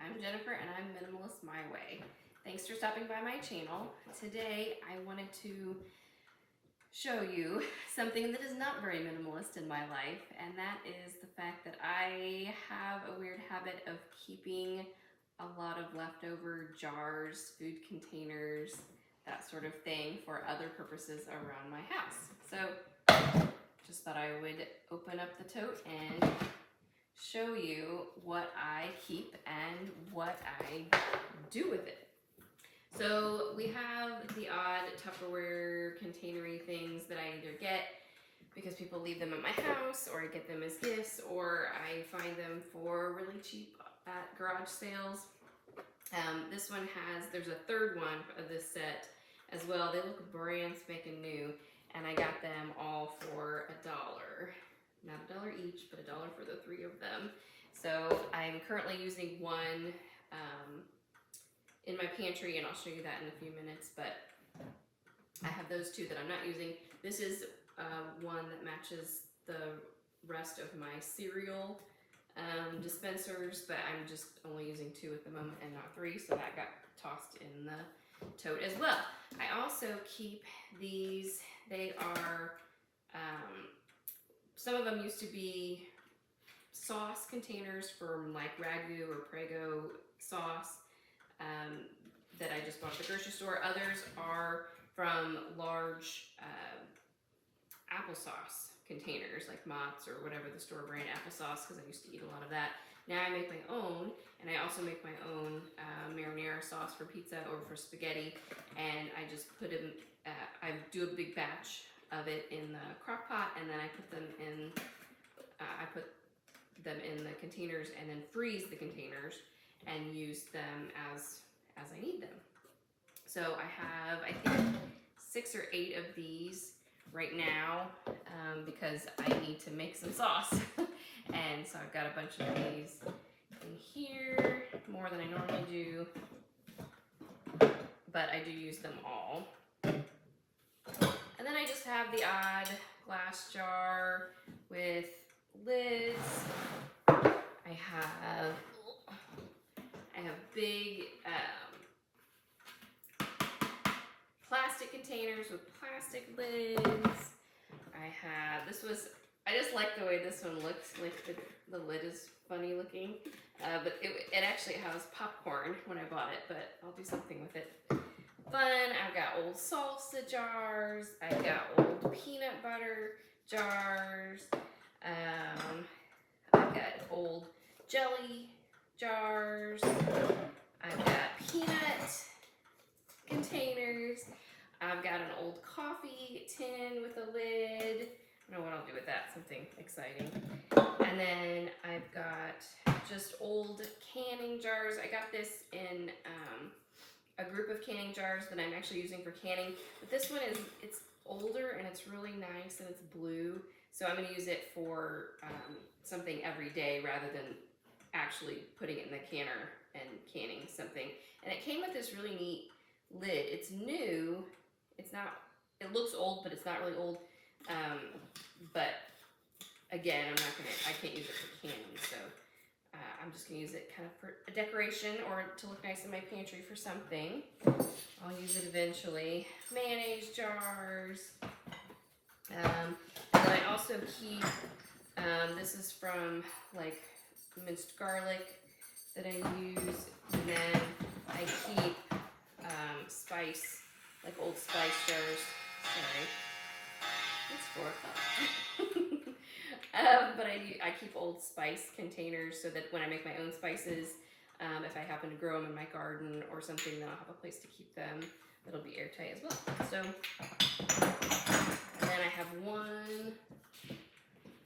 I'm Jennifer and I'm Minimalist My Way. Thanks for stopping by my channel. Today I wanted to show you something that is not very minimalist in my life, and that is the fact that I have a weird habit of keeping a lot of leftover jars, food containers, that sort of thing for other purposes around my house. So just thought I would open up the tote and show you what I keep and what I do with it. So we have the odd Tupperware containery things that I either get because people leave them at my house, or I get them as gifts, or I find them for really cheap at garage sales. This one there's a third one of this set as well. They look brand spanking new, and I got them all for $1. Not $1 each, but $1 for the 3 of them. So I'm currently using one in my pantry, and I'll show you that in a few minutes, but I have those 2 that I'm not using. This is one that matches the rest of my cereal dispensers, but I'm just only using 2 at the moment and not 3, so that got tossed in the tote as well. I also keep these. They are, some of them used to be sauce containers from like Ragu or Prego sauce that I just bought at the grocery store. Others are from large applesauce containers like Mott's or whatever the store brand applesauce, because I used to eat a lot of that. Now I make my own, and I also make my own marinara sauce for pizza or for spaghetti, and I just put them, I do a big batch of it in the crock pot, and then I put them in, in the containers, and then freeze the containers and use them as I need them. So I have, I think, 6 or 8 of these right now because I need to make some sauce. And so I've got a bunch of these in here, more than I normally do, but I do use them all. And then I just have the odd glass jar with lids. I have big plastic containers with plastic lids. I just like the way this one looks, like the lid is funny looking, but it actually has popcorn when I bought it, but I'll do something with it fun. I've got old salsa jars, I've got old peanut butter jars, I've got old jelly jars, I've got peanut containers, I've got an old coffee tin with a lid. I don't know what I'll do with that, something exciting. And then I've got just old canning jars. I got this in a group of canning jars that I'm actually using for canning, but this one it's older and it's really nice and it's blue, so I'm going to use it for something every day rather than actually putting it in the canner and canning something. And it came with this really neat lid. It's new. It looks old, but it's not really old. But again, I can't use it for canning, so I'm just gonna use it kind of for a decoration or to look nice in my pantry for something. I'll use it eventually. Mayonnaise jars. And I also keep, this is from like minced garlic that I use, and then I keep spice, like old spice jars. Sorry, it's 4 o'clock. But I keep old spice containers so that when I make my own spices, if I happen to grow them in my garden or something, then I'll have a place to keep them that'll be airtight as well. So, and then I have one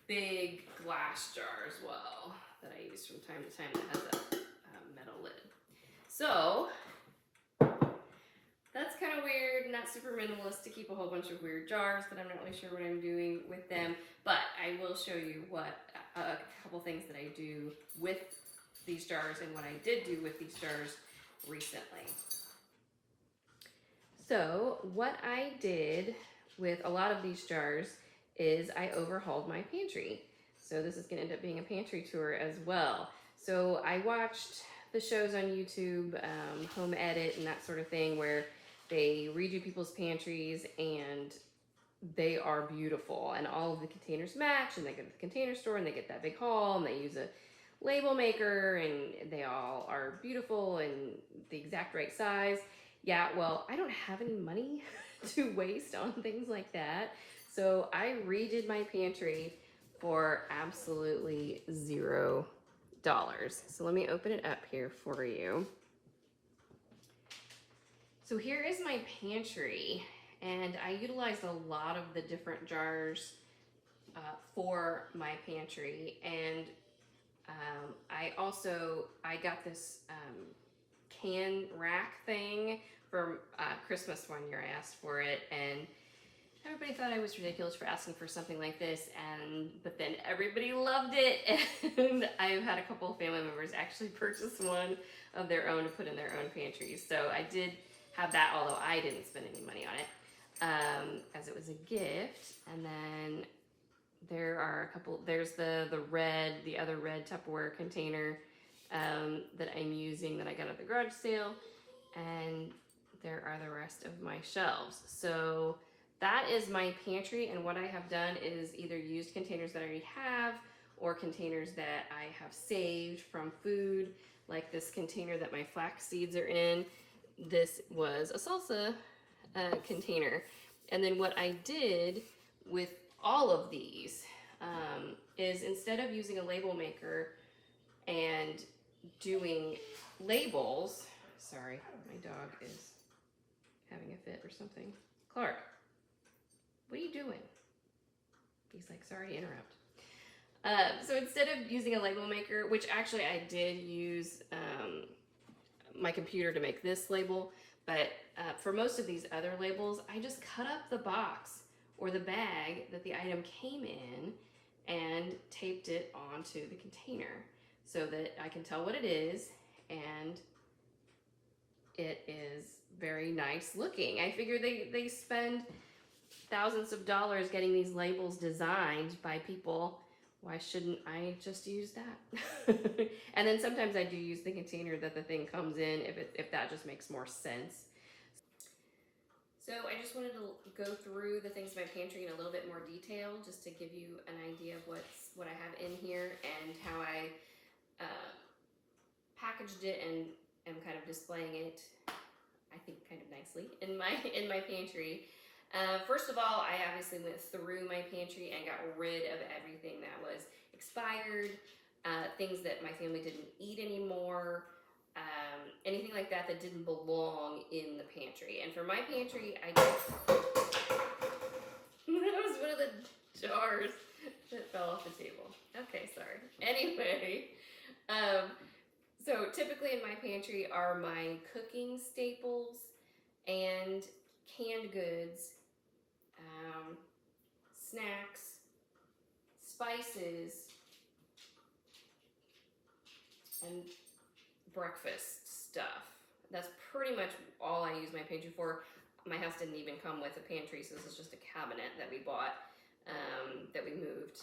big glass jar as well that I use from time to time that has a metal lid. So that's kind of weird, not super minimalist to keep a whole bunch of weird jars that I'm not really sure what I'm doing with them, but I will show you what a couple things that I do with these jars and what I did do with these jars recently. So what I did with a lot of these jars is I overhauled my pantry. So this is going to end up being a pantry tour as well. So I watched the shows on YouTube, Home Edit and that sort of thing, where they redo people's pantries and they are beautiful and all of the containers match, and they go to the container store and they get that big haul and they use a label maker and they all are beautiful and the exact right size. Yeah, well, I don't have any money to waste on things like that. So I redid my pantry for absolutely $0. So let me open it up here for you. So here is my pantry, and I utilized a lot of the different jars for my pantry. And I got this can rack thing for Christmas one year. I asked for it, and everybody thought I was ridiculous for asking for something like this, but then everybody loved it, and I've had a couple of family members actually purchase one of their own to put in their own pantries. So I did have that, although I didn't spend any money on it, as it was a gift. And then there are a couple, there's the other red Tupperware container that I'm using that I got at the garage sale, and there are the rest of my shelves. So that is my pantry, and what I have done is either used containers that I already have or containers that I have saved from food, like this container that my flax seeds are in. This was a salsa container. And then what I did with all of these is, instead of using a label maker and doing labels, sorry, my dog is having a fit or something. Clark, what are you doing? He's like, sorry to interrupt. So instead of using a label maker, which actually I did use my computer to make this label, but for most of these other labels, I just cut up the box or the bag that the item came in and taped it onto the container so that I can tell what it is, and it is very nice looking. I figure they spend thousands of dollars getting these labels designed by people. Why shouldn't I just use that? And then sometimes I do use the container that the thing comes in if that just makes more sense. So I just wanted to go through the things in my pantry in a little bit more detail, just to give you an idea of what I have in here and how I packaged it and am kind of displaying it, I think, kind of nicely in my pantry. First of all, I obviously went through my pantry and got rid of everything that was expired, things that my family didn't eat anymore, anything like that that didn't belong in the pantry. And for my pantry, that was one of the jars that fell off the table. Okay, sorry. Anyway, so typically in my pantry are my cooking staples and canned goods, snacks, spices, and breakfast stuff. That's pretty much all I use my pantry for. My house didn't even come with a pantry, so this is just a cabinet that we bought, that we moved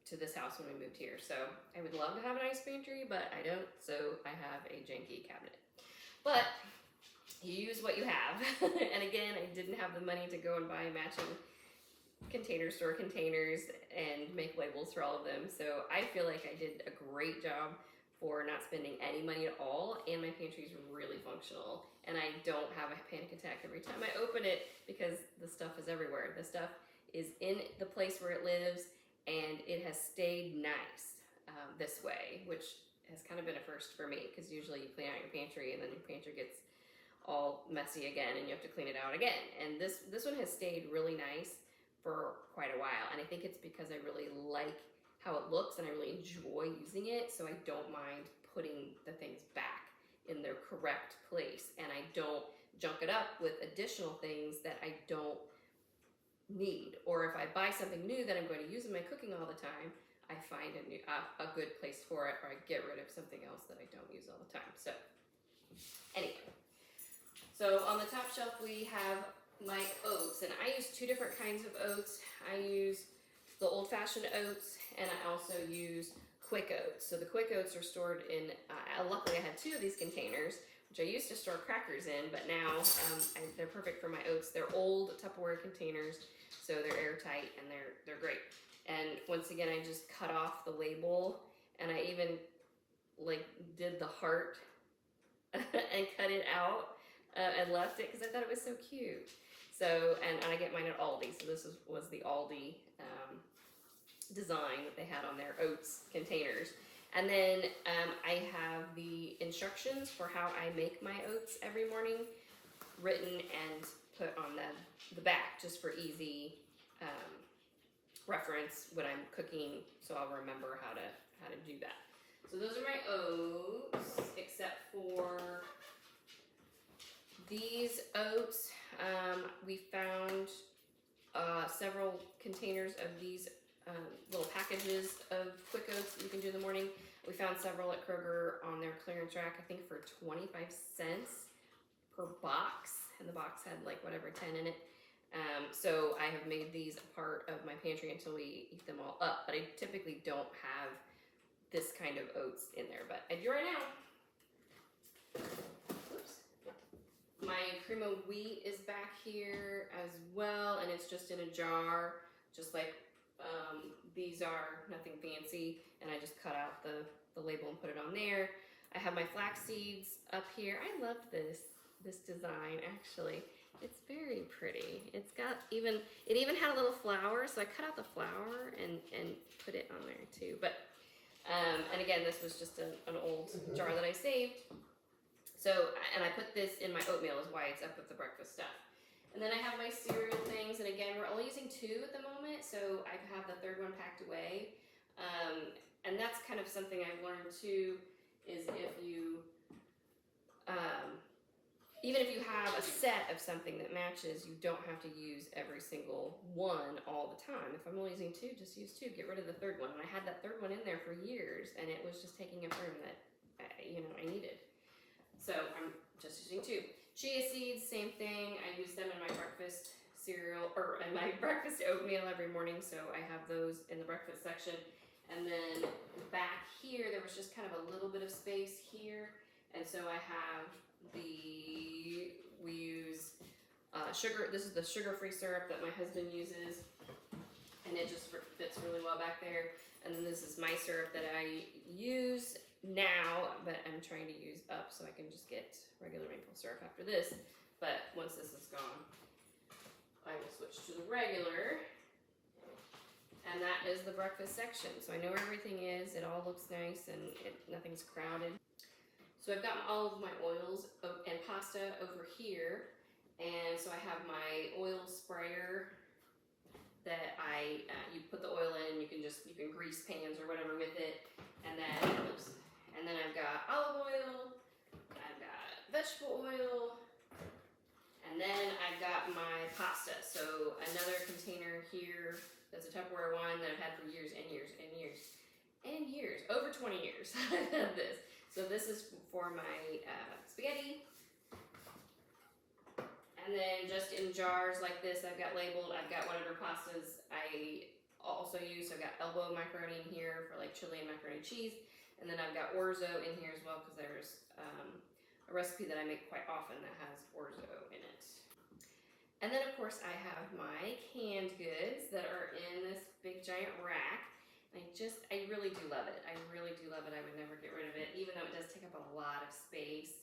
to this house when we moved here. So I would love to have a nice pantry, but I don't, so I have a janky cabinet. But you use what you have. And again, I didn't have the money to go and buy matching container store containers and make labels for all of them. So I feel like I did a great job for not spending any money at all, and my pantry is really functional, and I don't have a panic attack every time I open it because the stuff is everywhere. The stuff is in the place where it lives, and it has stayed nice this way, which has kind of been a first for me, because usually you clean out your pantry and then your pantry gets all messy again and you have to clean it out again. And this one has stayed really nice for quite a while, and I think it's because I really like how it looks and I really enjoy using it, so I don't mind putting the things back in their correct place, and I don't junk it up with additional things that I don't need. Or if I buy something new that I'm going to use in my cooking all the time, I find a good place for it, or I get rid of something else that I don't use all the time. So anyway, so on the top shelf we have my oats, and I use two different kinds of oats. I use the old-fashioned oats, and I also use quick oats. So the quick oats are stored in, luckily I had 2 of these containers, which I used to store crackers in, but now they're perfect for my oats. They're old Tupperware containers, so they're airtight and they're great. And once again, I just cut off the label, and I even like did the heart and cut it out and left it because I thought it was so cute. So, and I get mine at Aldi. So this was the Aldi design that they had on their oats containers. And then I have the instructions for how I make my oats every morning written and put on the back just for easy reference when I'm cooking, so I'll remember how to do that. So those are my oats, except for these oats. We found several containers of these little packages of quick oats that you can do in the morning. We found several at Kroger on their clearance rack, I think for 25 cents per box, and the box had like whatever 10 in it. So I have made these a part of my pantry until we eat them all up, but I typically don't have this kind of oats in there, but I do right now. Oops. My cream of wheat is back here as well, and it's just in a jar, just like these are, nothing fancy, and I just cut out the label and put it on there. I have my flax seeds up here. I love this design, actually. It's very pretty. It's got it even had a little flower, so I cut out the flower and put it on there too. But and again, this was just an old jar that I saved. So, and I put this in my oatmeal is why it's up with the breakfast stuff. And then I have my cereal things, and again, we're only using 2 at the moment, so I have the 3rd one packed away. And that's kind of something I've learned too, is if you even if you have a set of something that matches, you don't have to use every single one all the time. If I'm only using 2, just use 2. Get rid of the 3rd one. And I had that 3rd one in there for years, and it was just taking up room that I needed. So I'm just using 2. Chia seeds, same thing. I use them in my breakfast cereal, or in my breakfast oatmeal every morning, so I have those in the breakfast section. And then back here, there was just kind of a little bit of space here, and so I have we use sugar. This is the sugar-free syrup that my husband uses, and it just fits really well back there. And then this is my syrup that I use now, but I'm trying to use up so I can just get regular maple syrup after this. But once this is gone, I will switch to the regular. And that is the breakfast section. So I know where everything is. It all looks nice, and nothing's crowded. So I've got all of my oils and pasta over here, and so I have my oil sprayer that you put the oil in. You can grease pans or whatever with it, and then I've got olive oil, I've got vegetable oil, and then I've got my pasta. So another container here that's a Tupperware one that I've had for years and years and years and years, over 20 years. I've had this. So this is for my spaghetti. And then just in jars like this, I've got labeled, I've got whatever pastas I also use. So I've got elbow macaroni in here for like chili and macaroni and cheese. And then I've got orzo in here as well, because there's a recipe that I make quite often that has orzo in it. And then of course I have my canned goods that are in this big giant rack. I really do love it. I really do love it. I would never get rid of it, even though it does take up a lot of space.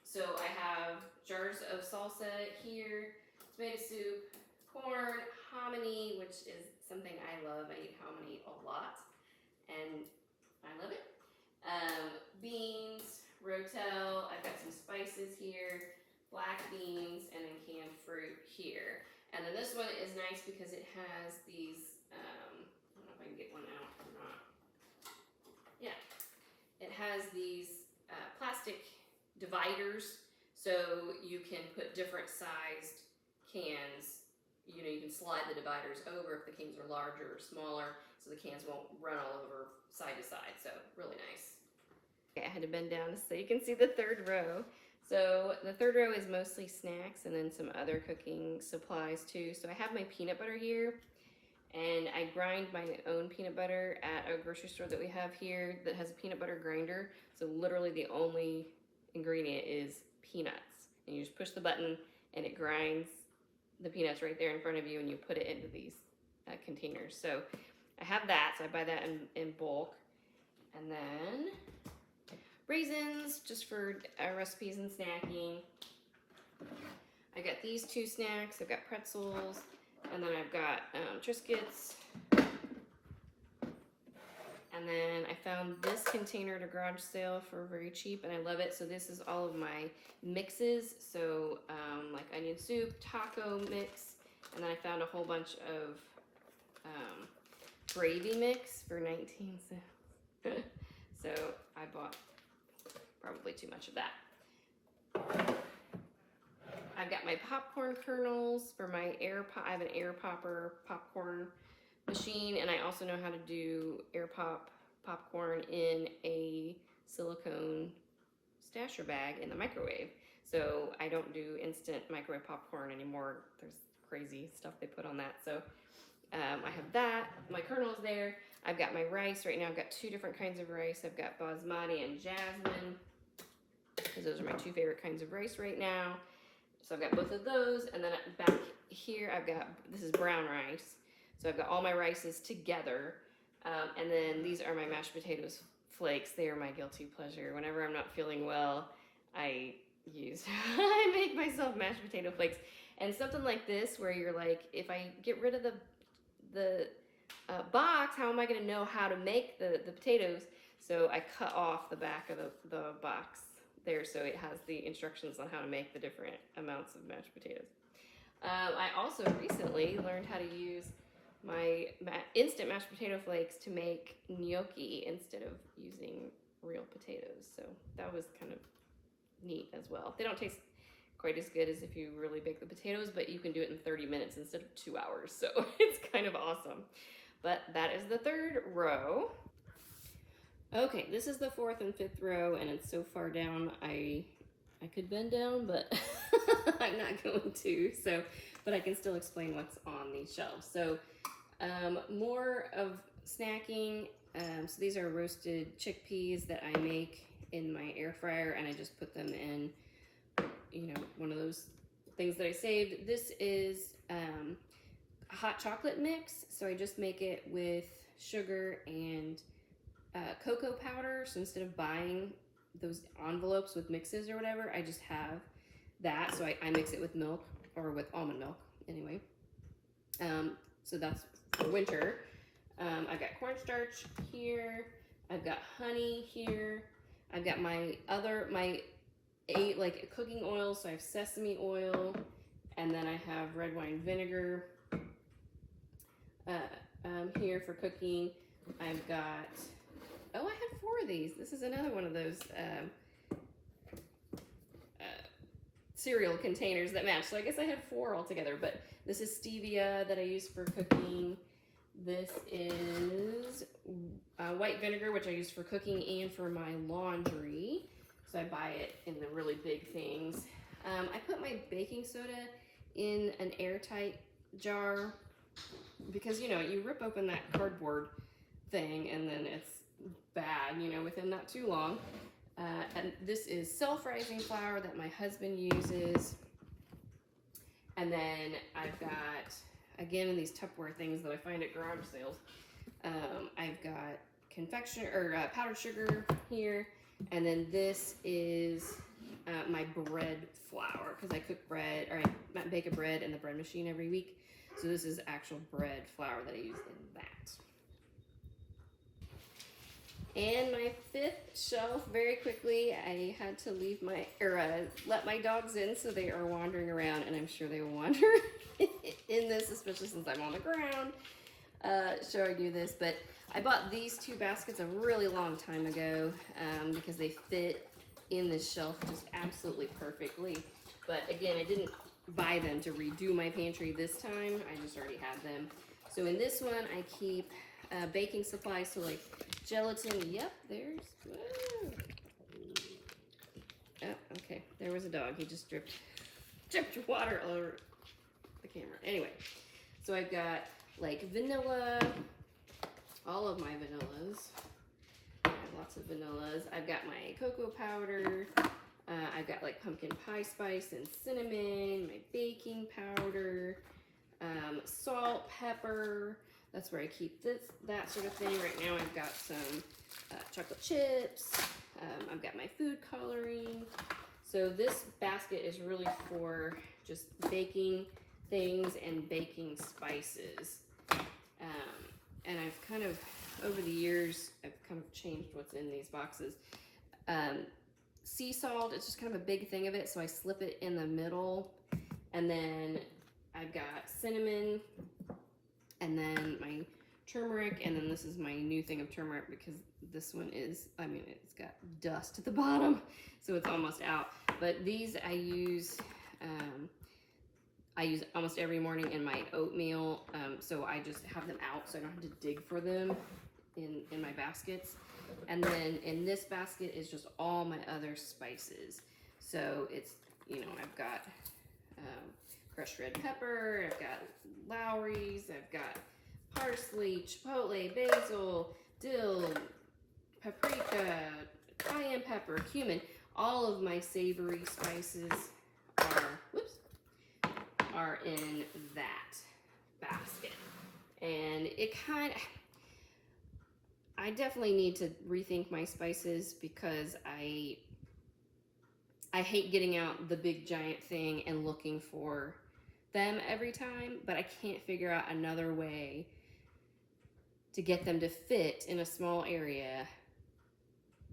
So I have jars of salsa here, tomato soup, corn, hominy, which is something I love. I eat hominy a lot, and I love it. Beans, rotel, I've got some spices here, black beans, and then canned fruit here. And then this one is nice because it has these, I don't know if I can get one out or not. Yeah, it has these plastic dividers, so you can put different sized cans. You can slide the dividers over if the cans are larger or smaller, so the cans won't run all over side to side. So really nice. Okay, I had to bend down so you can see the 3rd row. So the 3rd row is mostly snacks and then some other cooking supplies too. So I have my peanut butter here, And I grind my own peanut butter at a grocery store that we have here that has a peanut butter grinder. So literally the only ingredient is peanuts. And you just push the button and it grinds the peanuts right there in front of you, and you put it into these containers. So I have that, so I buy that in bulk. And then raisins, just for recipes and snacking. I got these 2 snacks. I've got pretzels, and then I've got Triscuits. And then I found this container at a garage sale for very cheap, and I love it. So this is all of my mixes. So like onion soup, taco mix, and then I found a whole bunch of gravy mix for 19 cents. So I bought probably too much of that. I've got my popcorn kernels for my I have an air popper popcorn machine, and I also know how to do popcorn in a silicone stasher bag in the microwave. So I don't do instant microwave popcorn anymore. There's crazy stuff they put on that. So I have that, my kernels there. I've got my rice right now. I've got 2 different kinds of rice. I've got basmati and jasmine, because those are my 2 favorite kinds of rice right now. So I've got both of those, and then back here I've got, this is brown rice. So I've got all my rices together, and then these are my mashed potatoes flakes. They are my guilty pleasure. Whenever I'm not feeling well, I make myself mashed potato flakes. And something like this, where you're like, if I get rid of the box, how am I going to know how to make the potatoes? So I cut off the back of the box there, so it has the instructions on how to make the different amounts of mashed potatoes. I also recently learned how to use my instant mashed potato flakes to make gnocchi instead of using real potatoes. So that was kind of neat as well. They don't taste quite as good as if you really bake the potatoes, but you can do it in 30 minutes instead of 2 hours. So it's kind of awesome. But that is the 3rd row. Okay, this is the 4th and 5th row, and it's so far down I could bend down, but I'm not going to. So, but I can still explain what's on these shelves. So more of snacking. So these are roasted chickpeas that I make in my air fryer, and I just put them in, one of those things that I saved. This is a hot chocolate mix. So I just make it with sugar and cocoa powder. So instead of buying those envelopes with mixes or whatever, I just have that. So I mix it with milk, or with almond milk anyway. So that's for winter. I've got cornstarch here. I've got honey here. I've got my cooking oil. So I have sesame oil, and then I have red wine vinegar here for cooking. I've got, I had 4 of these. This is another one of those cereal containers that match. So I guess I had 4 altogether, but this is stevia that I use for cooking. This is white vinegar, which I use for cooking and for my laundry. So I buy it in the really big things. I put my baking soda in an airtight jar because, you rip open that cardboard thing and then it's bad, within not too long. And this is self-rising flour that my husband uses. And then I've got, again, in these Tupperware things that I find at garage sales, I've got powdered sugar here. And then this is my bread flour, because I cook bread, or I bake a bread in the bread machine every week. So this is actual bread flour that I use in that. And my 5th shelf, very quickly, I had to let my dogs in, so they are wandering around, and I'm sure they will wander in this, especially since I'm on the ground showing you this. But I bought these 2 baskets a really long time ago because they fit in this shelf just absolutely perfectly. But again, I didn't buy them to redo my pantry this time. I just already had them. So in this one, I keep baking supplies, so like gelatin. Yep, there's. Whoa. Oh, okay. There was a dog. He just dripped water all over the camera. Anyway, so I've got like vanilla, all of my vanillas. I have lots of vanillas. I've got my cocoa powder. I've got like pumpkin pie spice and cinnamon, my baking powder, salt, pepper. That's where I keep that sort of thing. Right now I've got some chocolate chips. I've got my food coloring. So this basket is really for just baking things and baking spices. And I've kind of, over the years, I've kind of changed what's in these boxes. Sea salt, it's just kind of a big thing of it, so I slip it in the middle. And then I've got cinnamon, and then my turmeric, and then this is my new thing of turmeric because this one is, I mean, it's got dust at the bottom, so it's almost out. But these I use almost every morning in my oatmeal, so I just have them out so I don't have to dig for them in my baskets. And then in this basket is just all my other spices. So it's, you know, I've got crushed red pepper, I've got Lowry's, I've got parsley, chipotle, basil, dill, paprika, cayenne pepper, cumin. All of my savory spices are in that basket. And it kind of, I definitely need to rethink my spices because I hate getting out the big giant thing and looking for them every time, but I can't figure out another way to get them to fit in a small area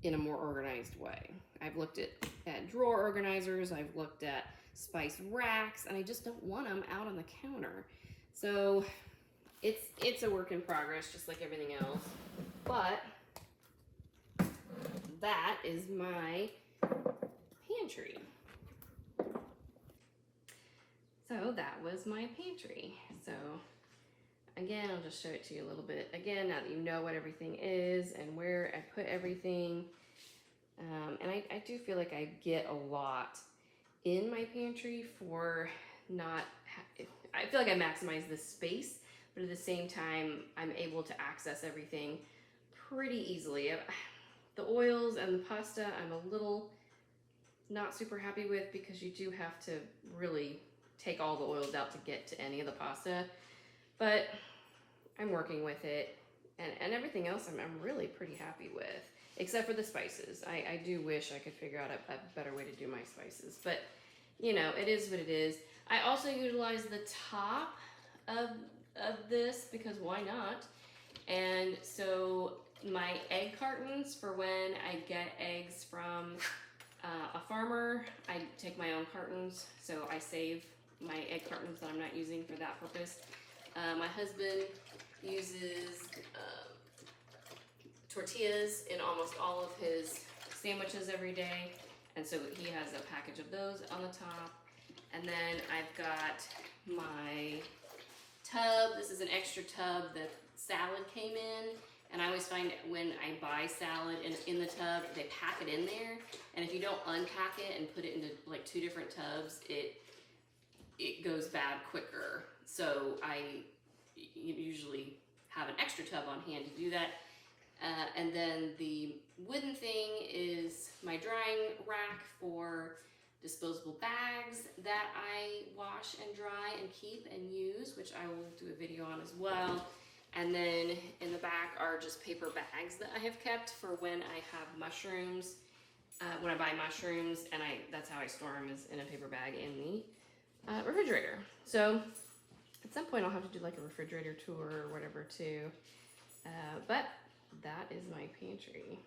in a more organized way. I've looked at drawer organizers, I've looked at spice racks, and I just don't want them out on the counter. So it's a work in progress, just like everything else. But that is my pantry. So that was my pantry. So again, I'll just show it to you a little bit. Again, now that you know what everything is and where I put everything. And I do feel like I get a lot in my pantry for not, I feel like I maximize the space, but at the same time, I'm able to access everything pretty easily. The oils and the pasta, I'm a little not super happy with because you do have to really take all the oils out to get to any of the pasta, but I'm working with it, and everything else I'm really pretty happy with, except for the spices. I do wish I could figure out a better way to do my spices, but you know, it is what it is. I also utilize the top of this because why not? And so my egg cartons for when I get eggs from a farmer, I take my own cartons, so I save my egg cartons that I'm not using for that purpose. My husband uses tortillas in almost all of his sandwiches every day, and so he has a package of those on the top. And then I've got my tub. This is an extra tub that salad came in, and I always find when I buy salad in the tub, they pack it in there, and if you don't unpack it and put it into like 2 different tubs, it goes bad quicker. So I usually have an extra tub on hand to do that. And then the wooden thing is my drying rack for disposable bags that I wash and dry and keep and use, which I will do a video on as well. And then in the back are just paper bags that I have kept for when I have mushrooms, when I buy mushrooms, and that's how I store them, is in a paper bag in the refrigerator. So at some point I'll have to do like a refrigerator tour or whatever too. But that is my pantry.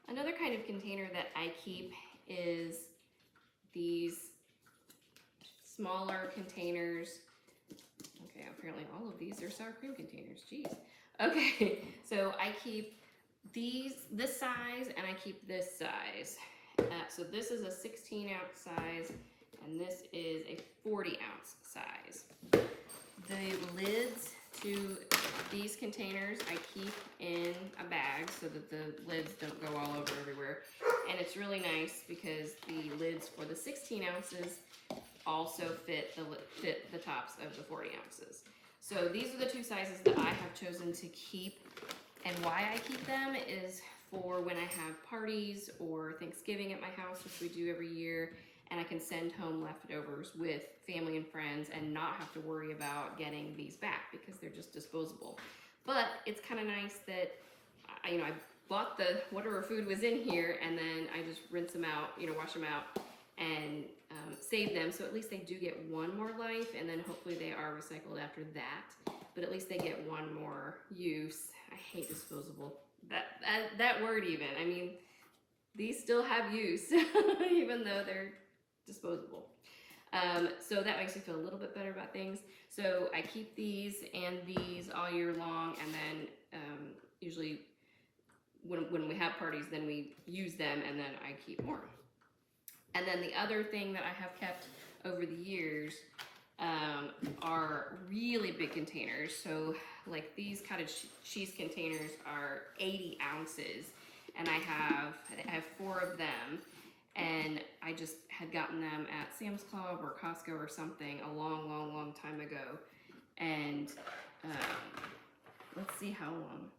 Another kind of container that I keep is these smaller containers. Okay, apparently all of these are sour cream containers, jeez. Okay, so I keep this size, and I keep this size. So this is a 16-ounce size, and this is a 40-ounce size. The lids to these containers I keep in a bag so that the lids don't go all over everywhere. And it's really nice because the lids for the 16 ounces also fit the tops of the 40 ounces. So these are the two sizes that I have chosen to keep, and why I keep them is for when I have parties or Thanksgiving at my house, which we do every year, and I can send home leftovers with family and friends and not have to worry about getting these back because they're just disposable. But it's kind of nice that I bought the whatever food was in here, and then I just rinse them out, wash them out, and save them. So at least they do get one more life, and then hopefully they are recycled after that. But at least they get one more use. I hate disposable. That word even. I mean, these still have use, even though they're disposable. So that makes me feel a little bit better about things. So I keep these and these all year long, and then usually when we have parties, then we use them, and then I keep more. And then the other thing that I have kept over the years are really big containers. So like these cottage cheese containers are 80 ounces, and I have 4 of them, and I just had gotten them at Sam's Club or Costco or something a long time ago. And let's see how long.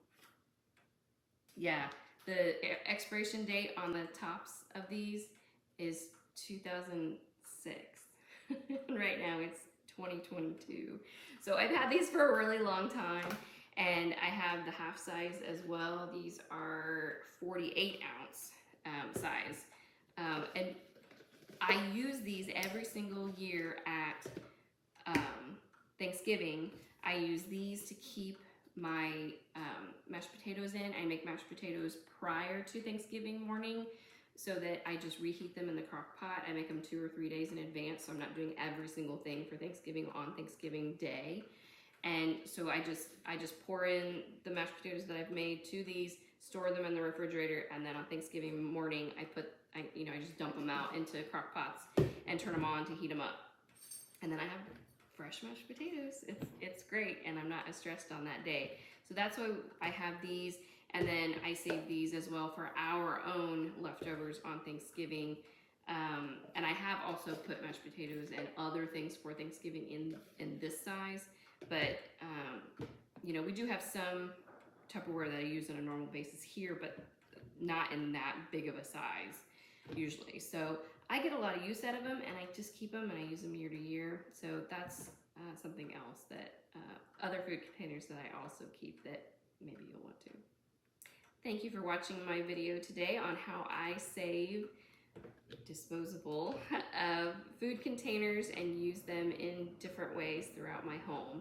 Yeah, the expiration date on the tops of these is 2006. Right now it's 2022. So I've had these for a really long time, and I have the half size as well. These are 48 ounce size. And I use these every single year at Thanksgiving. I use these to keep my mashed potatoes in. I make mashed potatoes prior to Thanksgiving morning so that I just reheat them in the crock pot. I make them 2 or 3 days in advance, so I'm not doing every single thing for Thanksgiving on Thanksgiving Day. And so I just pour in the mashed potatoes that I've made to these, store them in the refrigerator, and then on Thanksgiving morning I just dump them out into crock pots and turn them on to heat them up. And then I have fresh mashed potatoes. It's great, and I'm not as stressed on that day. So that's why I have these, and then I save these as well for our own leftovers on Thanksgiving. And I have also put mashed potatoes and other things for Thanksgiving in this size, but we do have some Tupperware that I use on a normal basis here, but not in that big of a size usually. So I get a lot of use out of them, and I just keep them and I use them year to year. So that's something else that other food containers that I also keep that maybe you'll want to. Thank you for watching my video today on how I save disposable food containers and use them in different ways throughout my home.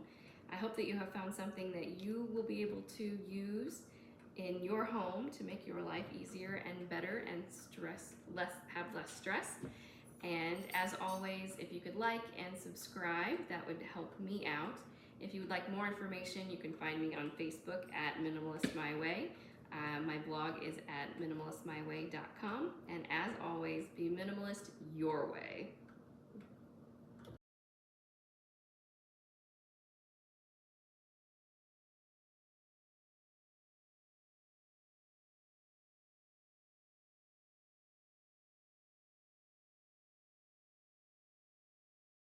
I hope that you have found something that you will be able to use in your home to make your life easier and better and have less stress. And as always, if you could like and subscribe, that would help me out. If you would like more information, you can find me on Facebook at Minimalist My Way. My blog is at minimalistmyway.com. And as always, be minimalist your way.